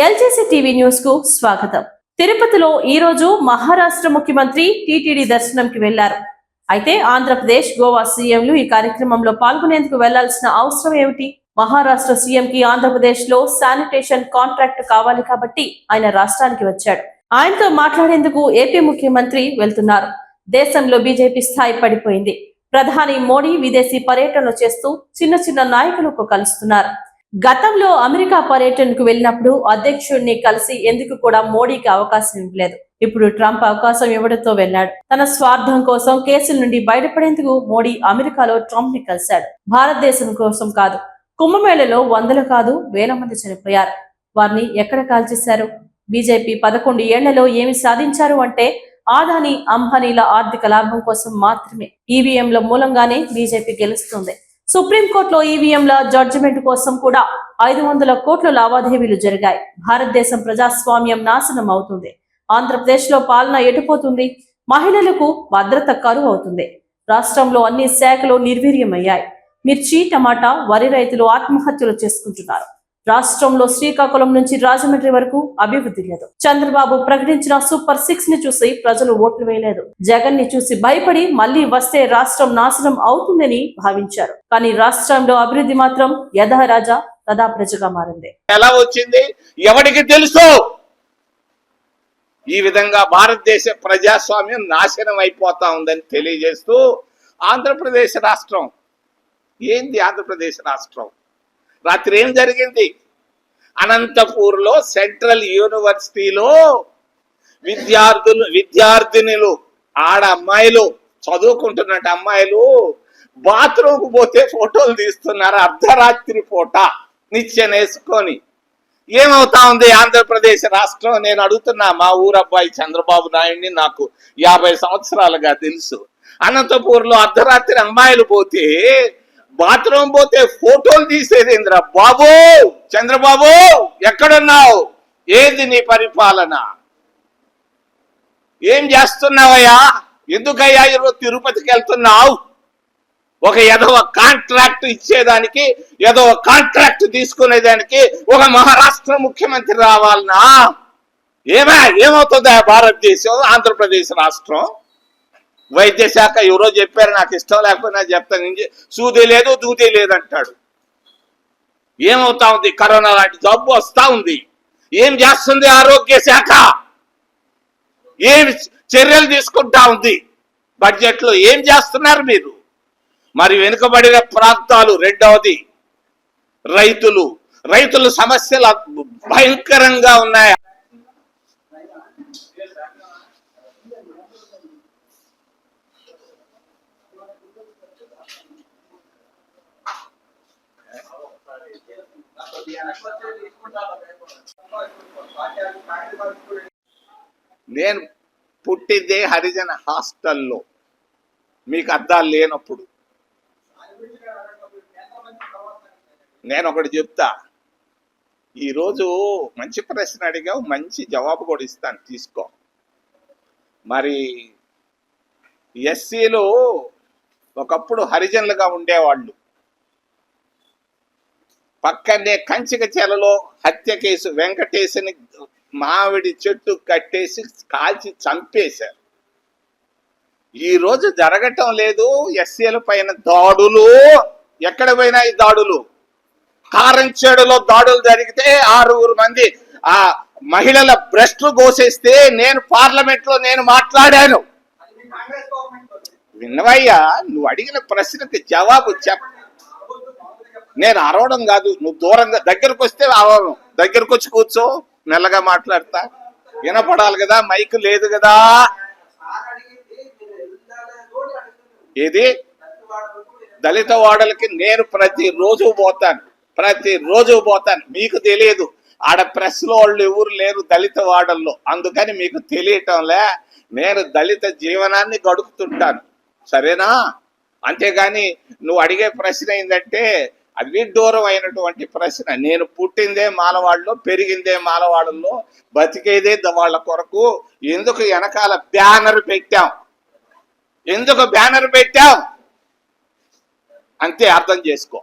ఎల్జేసీ TV news కు స్వాగతం. తిరుపతిలో ఈ రోజు మహారాష్ట్ర ముఖ్యమంత్రి టీటీడీ దర్శనంకి వెళ్లారు. అయితే ఆంధ్రప్రదేశ్, గోవా సీఎంలు ఈ కార్యక్రమంలో పాల్గొనేందుకు వెళ్లాల్సిన అవసరం ఏమిటి? మహారాష్ట్ర సీఎం కి ఆంధ్రప్రదేశ్ లో శానిటేషన్ కాంట్రాక్ట్ కావాలి కాబట్టి ఆయన రాష్ట్రానికి వచ్చాడు. ఆయనతో మాట్లాడేందుకు ఏపీ ముఖ్యమంత్రి వెళ్తున్నారు. దేశంలో బీజేపీ స్థాయి పడిపోయింది. ప్రధాని మోడీ విదేశీ పర్యటనలు చేస్తూ చిన్న నాయకులకు కలుస్తున్నారు. గతంలో అమెరికా పర్యటనకు వెళ్ళినప్పుడు అధ్యక్షుడిని కలిసి ఎందుకు కూడా మోడీకి అవకాశం ఇవ్వలేదు. ఇప్పుడు ట్రంప్ అవకాశం ఇవ్వడంతో వెళ్ళాడు. తన స్వార్థం కోసం కేసుల నుండి బయటపడేందుకు మోడీ అమెరికాలో ట్రంప్ ని కలిశాడు. భారతదేశం కోసం కాదు. కుంభమేళలో వందలు కాదు వేల మంది చనిపోయారు. వారిని ఎక్కడ కాల్చేశారు? బీజేపీ 11 ఏళ్లలో ఏమి సాధించారు అంటే ఆదాని, అంబానీల ఆర్థిక లాభం కోసం మాత్రమే. ఈవీఎంల మూలంగానే బీజేపీ గెలుస్తుంది. సుప్రీంకోర్టులో ఈవీఎంల జడ్జిమెంట్ కోసం కూడా 500 కోట్ల లావాదేవీలు జరిగాయి. భారతదేశం ప్రజాస్వామ్యం నాశనం అవుతుంది. ఆంధ్రప్రదేశ్ లో పాలన ఎటుపోతుంది. మహిళలకు భద్రత కరువు అవుతుంది. రాష్ట్రంలో అన్ని శాఖలు నిర్వీర్యమయ్యాయి. మిర్చి, టమాటా, వరి రైతులు ఆత్మహత్యలు చేసుకుంటున్నారు. రాష్ట్రంలో శ్రీకాకుళం నుంచి రాజమండ్రి వరకు అభివృద్ధి లేదు. చంద్రబాబు ప్రకటించిన సూపర్ 6 ని చూసి ప్రజలు ఓట్లు వేయలేదు. జగన్ ని చూసి భయపడి మళ్లీ వస్తే రాష్ట్రం నాశనం అవుతుందని భావించారు. కానీ రాష్ట్రంలో అభివృద్ధి మాత్రం యథారాజా తదా ప్రజగా మారింది. ఎలా వచ్చింది ఎవరికి తెలుసు? ఈ విధంగా భారతదేశ ప్రజాస్వామ్యం నాశనం అయిపోతా ఉందని తెలియజేస్తూ ఆంధ్రప్రదేశ్ రాష్ట్రం ఏంది? ఆంధ్రప్రదేశ్ రాష్ట్రం రాత్రి ఏం జరిగింది? అనంతపూర్లో సెంట్రల్ యూనివర్సిటీలో విద్యార్థినులు ఆడ అమ్మాయిలు, చదువుకుంటున్నట్టు అమ్మాయిలు బాత్రూమ్కి పోతే ఫోటోలు తీస్తున్నారు. అర్ధరాత్రి పూట నిచ్చెనేసుకొని. ఏమవుతా ఉంది ఆంధ్రప్రదేశ్ రాష్ట్రం? నేను అడుగుతున్నా. మా ఊరబ్బాయి చంద్రబాబు నాయుడిని నాకు 50 సంవత్సరాలుగా తెలుసు. అనంతపూర్లో అర్ధరాత్రి అమ్మాయిలు పోతే, బాత్రూమ్ పోతే ఫోటోలు తీసేదేంద్రా బాబు? చంద్రబాబు ఎక్కడున్నావు? ఏది నీ పరిపాలన? ఏం చేస్తున్నావయ్యా? ఎందుకయ్యా ఈరోజు తిరుపతికి వెళ్తున్నావు? ఒక ఏదో కాంట్రాక్ట్ ఇచ్చేదానికి, ఏదో కాంట్రాక్ట్ తీసుకునేదానికి ఒక మహారాష్ట్ర ముఖ్యమంత్రి రావాలనా? ఏమవుతుందా భారతదేశం, ఆంధ్రప్రదేశ్ రాష్ట్రం? వైద్య శాఖ ఎవరో చెప్పారు, నాకు ఇష్టం లేకపోయినా చెప్తాను. సూది లేదు, దూది లేదంటాడు. ఏమవుతా ఉంది? కరోనా లాంటి జబ్బు వస్తా ఉంది. ఏం చేస్తుంది ఆరోగ్య శాఖ? ఏం చర్యలు తీసుకుంటా ఉంది? బడ్జెట్ లో ఏం చేస్తున్నారు మీరు? మరి వెనుకబడిన ప్రాంతాలు, రెండవది రైతుల సమస్యలు భయంకరంగా ఉన్నాయి. నేను పుట్టిందే హరిజన హాస్టల్లో. మీకు అర్థాలు లేనప్పుడు నేను ఒకటి చెప్తా. ఈరోజు మంచి ప్రశ్న అడిగావు, మంచి జవాబు కూడా ఇస్తాను, తీసుకో. మరి ఎస్సీలు ఒకప్పుడు హరిజనులుగా ఉండేవాళ్ళు. పక్కనే కంచిక చెలలో హత్య కేసు వెంకటేశ్ని మామిడి చెట్టు కట్టేసి కాల్చి చంపేశారు. ఈరోజు జరగటం లేదు ఎస్సీల పైన దాడులు. ఎక్కడ పోయినా ఈ దాడులు. కారంచేడులో దాడులు జరిగితే 6 మంది ఆ మహిళల బ్రెస్ట్లు కోసేస్తే నేను పార్లమెంట్ లో మాట్లాడాను. విన్నవయ్యా, నువ్వు అడిగిన ప్రశ్నకి జవాబు చెప్ప. నేను అరవడం కాదు, నువ్వు దూరంగా దగ్గరకు వస్తే అరవడం. దగ్గరకు వచ్చి కూర్చో, మెల్లగా మాట్లాడతా. వినపడాలి కదా, మైక్ లేదు కదా. ఇది దళిత వాడలకి నేను ప్రతిరోజు పోతాను. మీకు తెలియదు, ఆడ ప్రెస్ లో వాళ్ళు ఎవరు లేరు దళిత వాడల్లో, అందుకని మీకు తెలియటంలే. నేను దళిత జీవనాన్ని గడుపుతుంటాను, సరేనా? అంతేగాని నువ్వు అడిగే ప్రశ్న ఏంటంటే అది విడ్డూరం అయినటువంటి ప్రశ్న. నేను పుట్టిందే మాలవాడలో, పెరిగిందే మాలవాడల్లో, బతికేదే వాళ్ళ కొరకు. ఎందుకు వెనకాల బ్యానర్ పెట్టాం? అంతే, అర్థం చేసుకో.